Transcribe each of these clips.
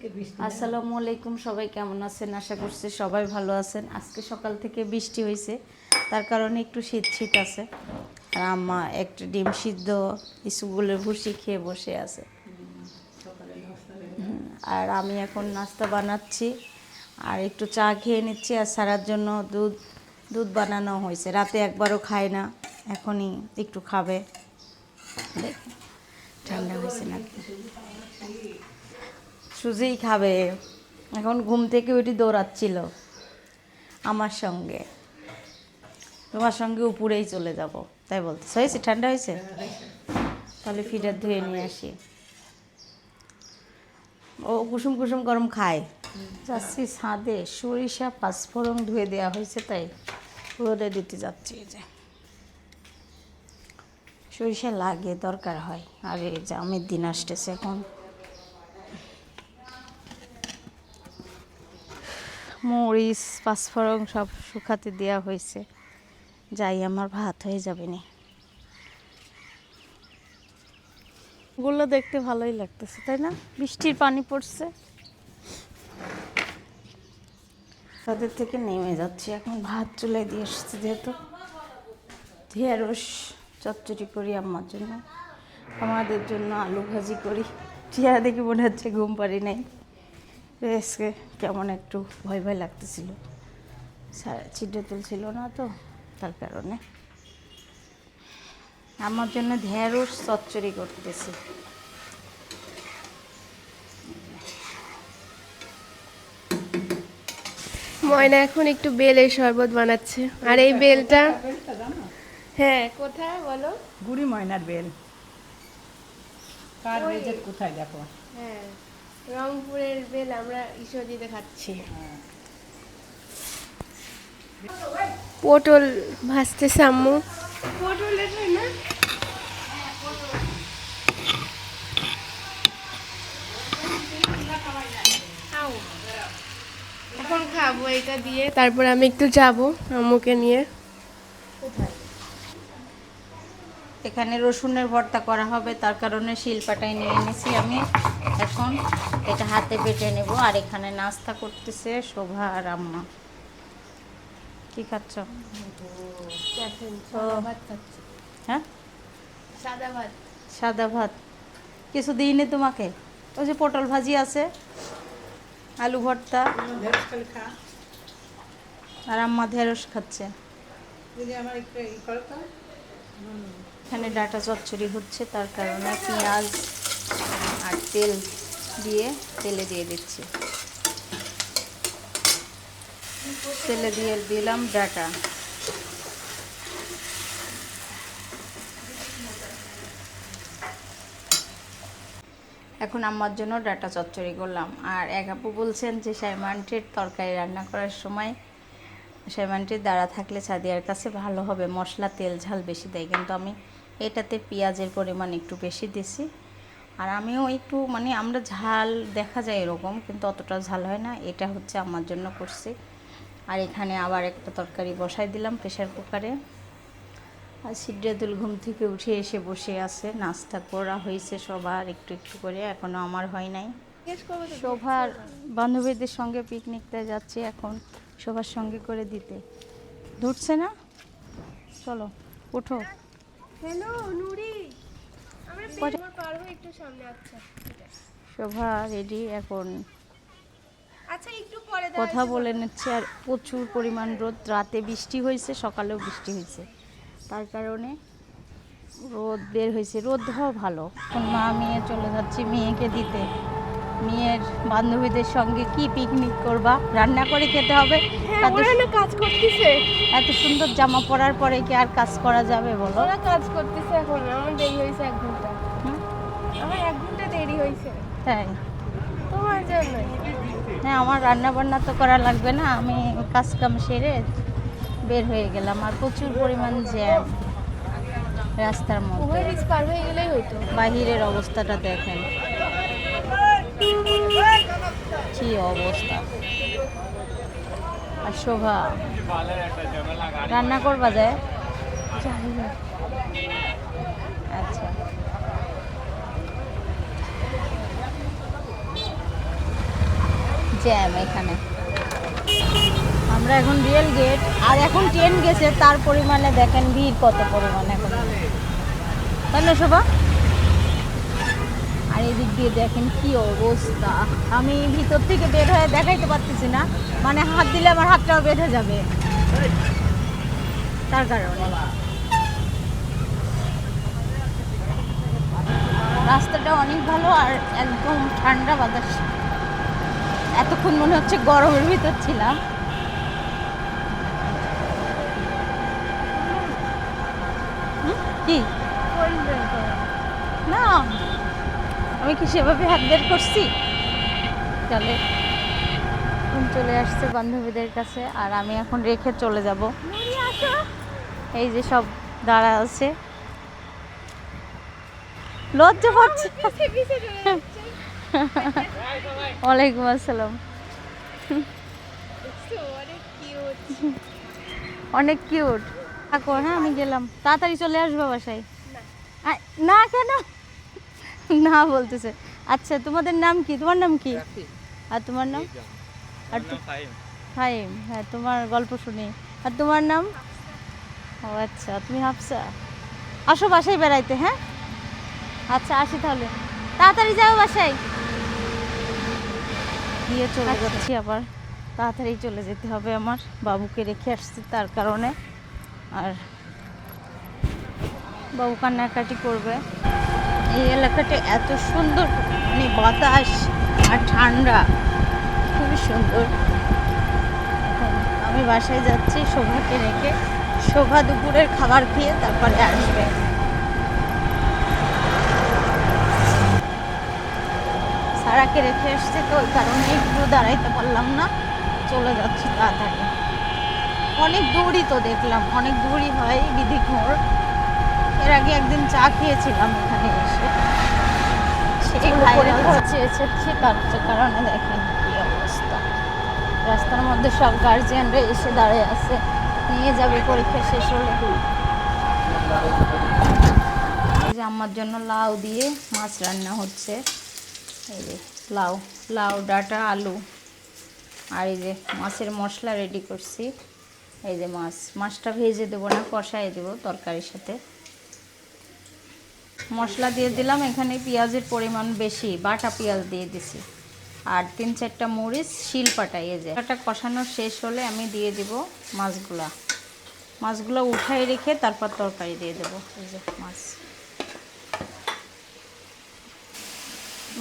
আসসালামু আলাইকুম, সবাই কেমন আছেন? আশা করছি সবাই ভালো আছেন। আজকে সকাল থেকে বৃষ্টি হয়েছে, তার কারণে একটু শীত শীত আছে। আর আম্মা একটা ডিম সিদ্ধ ইসুগুলের ভুসি খেয়ে বসে আছে। আর আমি এখন নাস্তা বানাচ্ছি আর একটু চা খেয়ে নিচ্ছি। আর সারার জন্য দুধ বানানো হয়েছে, রাতে একবারও খায় না, এখনই একটু খাবে। দেখেন ঠান্ডা হয়েছে নাকি, সুজিই খাবে। এখন ঘুম থেকে উঠে দৌড়াচ্ছিল আমার সঙ্গে, তোমার সঙ্গে উপরেই চলে যাব তাই বলতে। হয়েছে ঠান্ডা হয়েছে, তাহলে ফিডার ধুয়ে নিয়ে আসি। ও কুসুম কুসুম গরম খায়। যাচ্ছি ছাদে, সরিষা পাঁচফোড়ন ধুয়ে দেওয়া হয়েছে তাই রোদে দিতে যাচ্ছি। এই যে সরিষা লাগে, দরকার হয়। আর এই যে আমের দিন আসতেছে, এখন মরিচ পাঁচফোড়ন সব শুকাতে দেওয়া হয়েছে। যাই, আমার ভাত হয়ে যাবে না। গুলো দেখতে ভালোই লাগতেছে তাই না? বৃষ্টির পানি পড়ছে, তাদের থেকে নেমে যাচ্ছি। এখন ভাত চুলায় দিয়ে এসেছি, যেহেতু ঢেঁড়স চচ্চড়ি করি আম্মার জন্য, আমাদের জন্য আলু ভাজি করি। টিয়া দেখে মনে হচ্ছে ঘুম পারি নাই, আজকে কেমন একটু ভয় ভয় লাগতেছিল, ছিটে তুলছিল না তো, তার কারণে আমার জন্য ঢেঁড়স চচ্চড়ি করতেছি। ময়না এখন একটু বেলের শরবত বানাচ্ছে। আর এই বেলটা, হ্যাঁ কোথায় বলো? বুড়ি ময়নার বেল। কার বেজের কোথায় দেখো? হ্যাঁ, রংপুরের বেল আমরা ঈশ্বরদীতে খাচ্ছি। পটল ভাজতেছে আম্মু। পটলের না, এখন খাবো এটা দিয়ে, তারপর আমি একটু যাব আম্মুকে নিয়ে। এখানে রসুনের ভর্তা করা হবে, তার কারণে শিলপাটায় নিয়ে এনেছি আমি। এখন এটা হাতে বেটে নেব। আর এখানে নাস্তা করতেছে শোভা আর আম্মা। কি খাচ্ছ? হ্যাঁ, সাদা ভাত। সাদা ভাত। কিছু দিইনি তোমাকে? ওই যে পটল ভাজি আছে, আলু ভর্তা, আর আম্মা ঢেঁড়স খাচ্ছে। এখানে ডাটা চচ্চড়ি হচ্ছে, তার কারণে পেঁয়াজ আর তেল দিয়ে তেলে দিয়ে দিচ্ছি। তেলে দিয়ে দিলাম ডাটা। এখন আম্মার জন্য ডাটা চচ্চড়ি করলাম। আর এক আপু বলছেন যে সাইমান্টির তরকারি রান্না করার সময় সাইমান্টির দ্বারা থাকলে সাদিয়ার কাছে ভালো হবে, মশলা তেল ঝাল বেশি দেয়, কিন্তু আমি এটাতে পেঁয়াজের পরিমাণ একটু বেশি দিছি। আর আমিও একটু আমরা ঝাল দেখা যায় এরকম, কিন্তু অতটা ঝাল হয় না। এটা হচ্ছে আমার জন্য করছি। আর এখানে আবার একটা তরকারি বসাই দিলাম প্রেশার কুকারে। আর সিদ্ধাতুল ঘুম থেকে উঠে এসে বসে আছে, নাস্তা করা হয়েছে সবার একটু একটু করে, এখনও আমার হয় নাই। শোভার বান্ধবীদের সঙ্গে পিকনিকতে যাচ্ছি এখন, শোভার সঙ্গে করে দিতে। ধরছে না, চলো উঠো। হ্যালো নুরি, আমরা পারবো একটু সামনে। আচ্ছা শোভা রেডি এখন, আচ্ছা একটু পরে কথা বলে নিচ্ছে। আর প্রচুর পরিমাণ রোদ, রাতে বৃষ্টি হয়েছে, সকালেও বৃষ্টি হয়েছে, তার কারণে রোদ বের হয়েছে। রোদ হওয়া ভালো। এখন মা মেয়ে চলে যাচ্ছি মেয়েকে দিতে। মেয়ের বান্ধবীদের সঙ্গে কি পিকনিক করবা, রান্না করে খেতে হবে। ওরা না কাজ করতেছে, এত সুন্দর জামা পরার পরে কি আর কাজ করা যাবে বলো? ওরা কাজ করতেছে এখন। আমার দেরি হয়েছে 1 ঘন্টা। আমার 1 ঘন্টা দেরি হয়েছে। তাই? তোমার জন্য? হ্যাঁ, আমার রান্না বান্না তো করা লাগবে না, আমি কাজ কাম সেরে বের হয়ে গেলাম। আর প্রচুর পরিমাণ জ্যাম রাস্তার মধ্যে। ওভারব্রিজ পার হয়ে গেলেই হতো। বাহিরের অবস্থাটা দেখেন কি অবস্থা। আর শোভা রান্না করবা যায়? আচ্ছা, জ্যাম এখানে। আমরা এখন রিয়েল গেট, আর এখন ট্রেন গেছে তার পরিমাণে দেখেন ভিড় কত পরিমাণে এখন, তাই না শোভা? আর এদিক দিয়ে দেখেন কি অবস্থা, আমি ভিতর থেকে বের হয়ে দেখাইতে পারতেছি না, মানে হাত দিলে আমার হাতটাও বের হয়ে যাবে তার কারণে। রাস্তাটা অনেক ভালো আর একদম ঠান্ডা বাতাস। এতক্ষণ মনে হচ্ছে গরমের ভিতর ছিলাম। কি না, আমি কি সেভাবে হাত বের করছি? তাহলে চলে আসছে বান্ধবীদের কাছে, আর আমি এখন রেখে চলে যাব। এই যে সব দাঁড়া আছে, লজ্জা পাচ্ছে। ওয়ালাইকুম আসসালাম। অনেক কিউট থাকো। হ্যাঁ আমি গেলাম, তাড়াতাড়ি চলে আসবো বাসায়। না কেন না বলতেছে। আচ্ছা তোমাদের নাম কি? তোমার নাম কি? আর তোমার নাম? আর ফাহিম। হ্যাঁ তোমার গল্প শুনি। আর তোমার নাম? ও আচ্ছা, তুমি হাফসা। আসো বাসায় বেড়াইতে। হ্যাঁ আচ্ছা আসি তাহলে, তাড়াতাড়ি যাও বাসায়। গিয়ে চলে যাচ্ছি আবার, তাড়াতাড়ি চলে যেতে হবে আমার, বাবুকে রেখে আসছি তার কারণে। আর বাবু কান্নাকাটি করবে। এই এলাকাটা এত সুন্দর, মানে বাতাস আর ঠান্ডা, খুবই সুন্দর। এখন আমি বাসায় যাচ্ছি শোভাকে রেখে, শোভা দুপুরের খাবার খেয়ে তারপরে আসবে। সারাকে রেখে আসছে তো ওই কারণে একটু দাঁড়াইতে পারলাম না, চলে যাচ্ছি তাড়াতাড়ি। অনেক দূরই তো দেখলাম, অনেক দূরই হয় বিধিঘর। এর আগে একদিন চা খেয়েছিলাম এখানে এসে, সেই ভাইরাল হচ্ছে এসেছি তার কারণে দেখেন কি অবস্থা। রাস্তার মধ্যে সব গার্জিয়ানরা এসে দাঁড়িয়ে আছে, নিয়ে যাবে পরীক্ষা শেষ হলে। এই যে আমার জন্য লাউ দিয়ে মাছ রান্না হচ্ছে। এই যে লাউ, লাউ ডাঁটা আলু, আর এই যে মাছের মশলা রেডি করছি। এই যে মাছটা ভেজে দেবো না, কষাই দেবো তরকারির সাথে। মশলা দিয়ে দিলাম, এখানে পেঁয়াজের পরিমাণ বেশি, বাটা পেঁয়াজ দিয়ে দিছি, আর 3-4টা মরিচ শিল পাটাই। এই যে এটা কষানো শেষ হলে আমি দিয়ে দিব মাছগুলো উঠাই রেখে তারপর তরকারি দিয়ে দেবো। এই যে মাছ,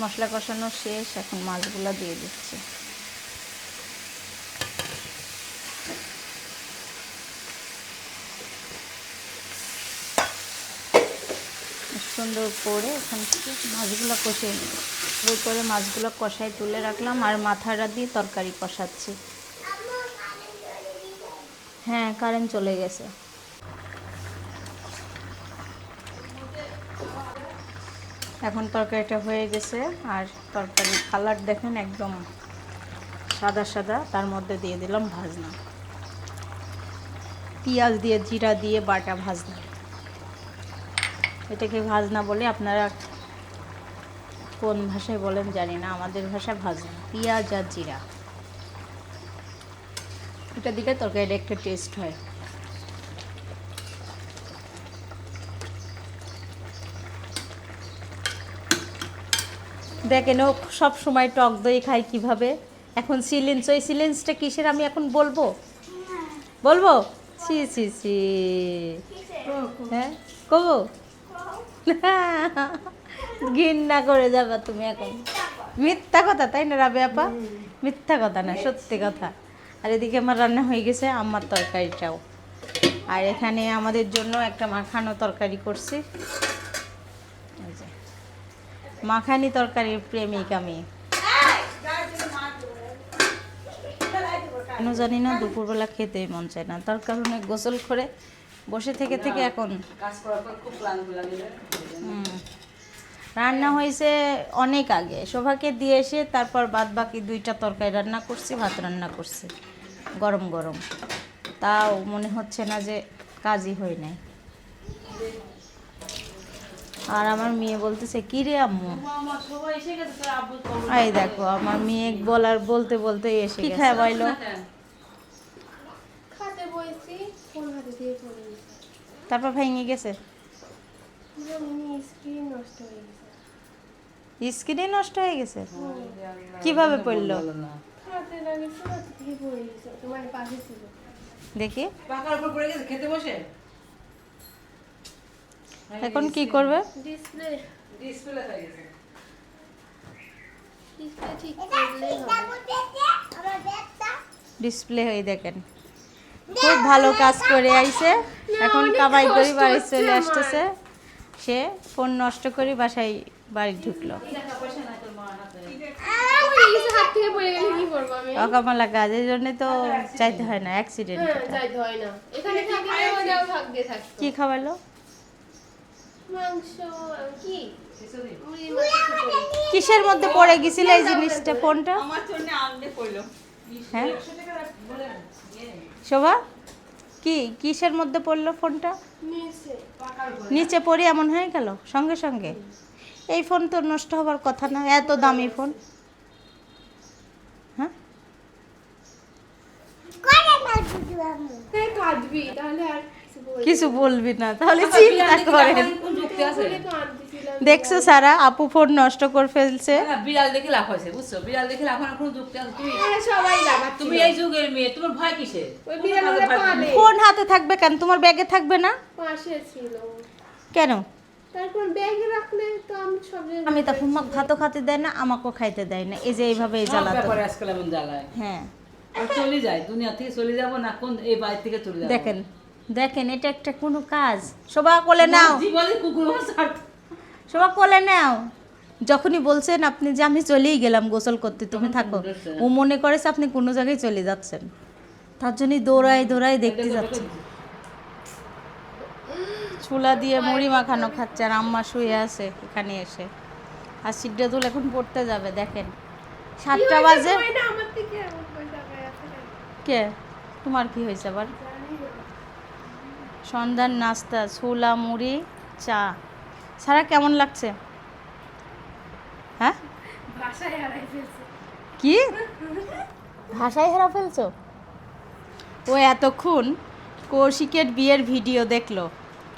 মশলা কষানো শেষ, এখন মাছগুলো দিয়ে দিচ্ছি। সুন্দর করে এখান থেকে মাছগুলো কষিয়ে নিই, করে মাছগুলো কষাই তুলে রাখলাম, আর মাথাটা দিয়ে তরকারি কষাচ্ছি। হ্যাঁ কারেন্ট চলে গেছে। এখন তরকারিটা হয়ে গেছে, আর তরকারির কালার দেখেন একদম সাদা সাদা। তার মধ্যে দিয়ে দিলাম ভাজনা, পেঁয়াজ দিয়ে জিরা দিয়ে বাটা ভাজনা। এটাকে ভাজনা বলে, আপনারা কোন ভাষায় বলেন জানি না, আমাদের ভাষায় ভাজনা। পেঁয়াজ আর জিরা, এটা দিলে তরকারিটা একটা টেস্ট হয়। দেখেন ও সব সময় টক দই খাই কিভাবে। এখন সিলিন্স, ওই সিলিন্সটা কিসের আমি এখন বলবো? ছি ছি ছি, হ্যাঁ কবো ঘৃণা করে যাবা তুমি এখন। মিথ্যা কথা তাই না রাবে আপা? মিথ্যা কথা না, সত্যি কথা। আর এদিকে আমার রান্না হয়ে গেছে, আমার তরকারিটাও। আর এখানে আমাদের জন্য একটা মাখানো তরকারি করছি। মাখানি তরকারির প্রেমিক আমি। কেন জানি না দুপুরবেলা খেতেই মন চায় না, তার কারণে গোসল করে বসে থেকে এখন রান্না হয়েছে অনেক আগে। শোভাকে দিয়ে এসে তারপর বাদ বাকি 2টা তরকারি রান্না করছি, ভাত রান্না করছি গরম গরম। তাও মনে হচ্ছে না যে কাজই হয় নাই। আর আমার মেয়ে বলতেছে কি রে আম্মু, এই দেখো আমার মেয়ে বলতে বলতে এসে গেছে। কি খায় বইলো? খাতে বইছি, ফোন হাতে দিয়ে পড়ে গেছে। তারপর ভেঙে গেছে, স্ক্রিন নষ্ট হয়ে গেছে। স্ক্রিনে নষ্ট হয়ে গেছে। কিভাবে পড়লো হাতে লাগিয়েছে, হাতে থেকে পড়ে গেছে, তোমার পাশে ছিল। দেখি পাকার উপর পড়ে গেছে খেতে বসে। এখন কি করবে? ডিসপ্লে ডিসপ্লে হয়ে গেছে। ঠিক করলেই হবে। ডিসপ্লে হয়ে দেখেন খুব ভালো কাজ করে আইছে। এখন অনেক কামাই করে কষ্ট বাড়ি হচ্ছে চলে আমার। আসতেছে। সে ফোন নষ্ট করে বাসায় বাড়ি ঢুকলো। পড়ে গেছে, হাত থেকে পড়ে গেলে কি করবো আমি? অকামালা কাজ, এই জন্য তো চাইতে হয় না অ্যাক্সিডেন্ট। হ্যাঁ, যাইতে হয় না। এখানে থাকলে ওটাও থাকবে থাকতো। কি খাওয়ালো? মাংস কি? মুড়ি মাংস করি। কিসের মধ্যে পড়ে গেছিল এই জিনিসটা, ফোনটা? আমার জন্য আনতে কইলো। হ্যাঁ শোভা, কিসের মধ্যে পড়লো ফোনটা? নিচে। নিচে পড়ে এমন হয়ে গেল সঙ্গে সঙ্গে? এই ফোন তো নষ্ট হবার কথা না, এত দামি ফোন। হ্যাঁ কাঁদবি তাহলে আর কিছু বলবি না, তাহলে চিন্তা করেন। যুক্তি আছে। দেখছো সারা, আপু ফোন নষ্ট করে ফেলছে। না, বিড়াল দেখে লাভ হয়েছে, বুঝছো? বিড়াল দেখে লাভ হয় না, কোনো যুক্তি আছে? তুমি সবাই লাগাচ্ছে। তুমি এই যুগের মেয়ে, তোমার ভয় কিসের? ওই বিড়ালগুলো পালে। ফোন হাতে থাকবে কেন? তোমার ব্যাগে থাকবে না পাশে ছিল। কেন? তারপর ব্যাগে রাখলে তো আমি সব জায়গায় আমি তখন ভাতও খাতে দেয় না, আমাকেও খাইতে দেয় না, এই যে এইভাবে জ্বালাতো। ব্যাপারে আজকাল এমন জ্বালায়। হ্যাঁ আর চলে যায়, দুনিয়া থেকে চলে যাবো না, কোন এই বাড়ি থেকে চলে যাবো। দেখেন দেখেন, এটা একটা কোনো কাজ? শোভা কোলে নাও, জীবনে কুকুর ছাড়। শোভা কোলে নাও। যখনই বলছেন আপনি যে আমি চলেই গেলাম গোসল করতে, তুমি থাকো, ও মনে করেছে আপনি কোনো জায়গায় চলে যাচ্ছেন, তার জন্যই দৌড়ায় দেখতে যাচ্ছে। চুলা দিয়ে মুড়ি মাখানো খাচ্ছে আর আম্মা শুয়ে আছে এখানে এসে। আর সিদ্ধাতুল এখন পড়তে যাবে। দেখেন 7টা বাজে। আমার থেকে এমন পয়সা পায় আছে না। কে? তোমার কি হয়েছে আবার? জানি না। সন্ধ্যার নাস্তা ছোলা মুড়ি চা। সারা কেমন লাগছে? হ্যাঁ ভাষায় হারাই ফেলছে। কি ভাষায় হারা ফেলছো? ও এতক্ষণ কৌশিকের বিয়ের ভিডিও দেখলো,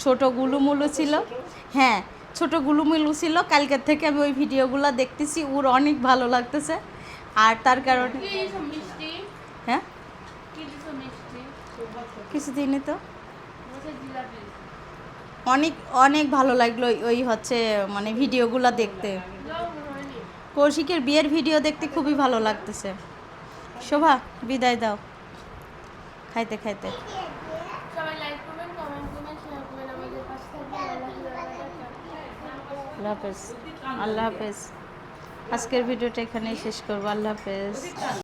ছোট গুলুমুলু ছিল। হ্যাঁ ছোট গুলুমুলু ছিল, কালকের থেকে আমি ওই ভিডিওগুলো দেখতেছি, ওর অনেক ভালো লাগতেছে। আর তার কারণে কি সব মিষ্টি? হ্যাঁ কি সব মিষ্টি? কিছু দিনই তো বসে জিলাপি। অনেক অনেক ভালো লাগলো ওই হচ্ছে মানে ভিডিওগুলো দেখতে। যাও হয়নি। কৌশিকের বিয়ের ভিডিও দেখতে খুবই ভালো লাগতেছে। শোভা বিদায় দাও খাইতে খাইতে। সবাই লাইক করবেন, কমেন্ট করবেন, শেয়ার করবেন, আমাদের পাশে থাকবেন। আল্লাহ হাফেজ। আল্লাহ হাফেজ। আজকের ভিডিওটা এখানেই শেষ করবো। আল্লাহ হাফেজ।